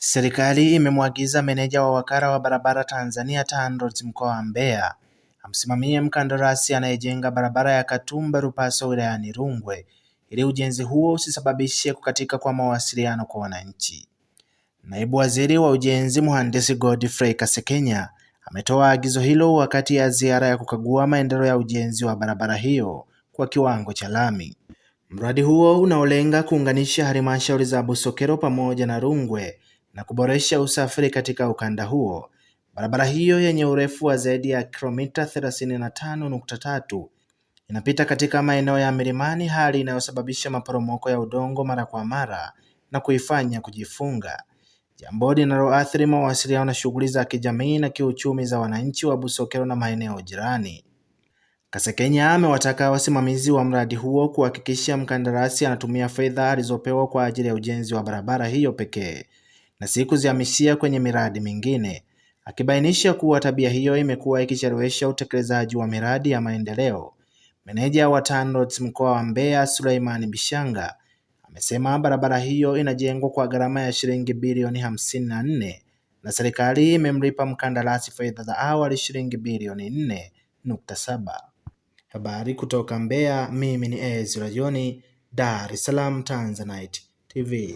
Serikali imemwagiza meneja wa wakala wa barabara Tanzania TANROADS mkoa wa Mbeya amsimamie mkandarasi anayejenga barabara ya Katumba Rupaso wilayani Rungwe ili ujenzi huo usisababishe kukatika kwa mawasiliano kwa wananchi. Naibu Waziri wa Ujenzi Mhandisi Godfrey Kasekenya ametoa agizo hilo wakati ya ziara ya kukagua maendeleo ya ujenzi wa barabara hiyo kwa kiwango cha lami. Mradi huo unaolenga kuunganisha halmashauri za Busokelo pamoja na Rungwe na kuboresha usafiri katika ukanda huo. Barabara hiyo yenye urefu wa zaidi ya kilomita 35.3 inapita katika maeneo ya milimani, hali inayosababisha maporomoko ya udongo mara kwa mara na kuifanya kujifunga, jambo linaloathiri mawasiliano na shughuli za kijamii na kiuchumi za wananchi wa Busokelo na maeneo jirani. Kasekenya amewataka wasimamizi wa mradi huo kuhakikisha mkandarasi anatumia fedha alizopewa kwa ajili ya ujenzi wa barabara hiyo pekee na si kuzihamishia kwenye miradi mingine, akibainisha kuwa tabia hiyo imekuwa ikichelewesha utekelezaji wa miradi ya maendeleo. Meneja wa TANROADS mkoa wa Mbeya Suleiman Bishanga amesema barabara hiyo inajengwa kwa gharama ya shilingi bilioni 54 na serikali imemlipa mkandarasi fedha za awali shilingi bilioni 4.7. Habari kutoka Mbeya, mimi ni Ezra Joni, Dar es Salaam, Tanzanite TV.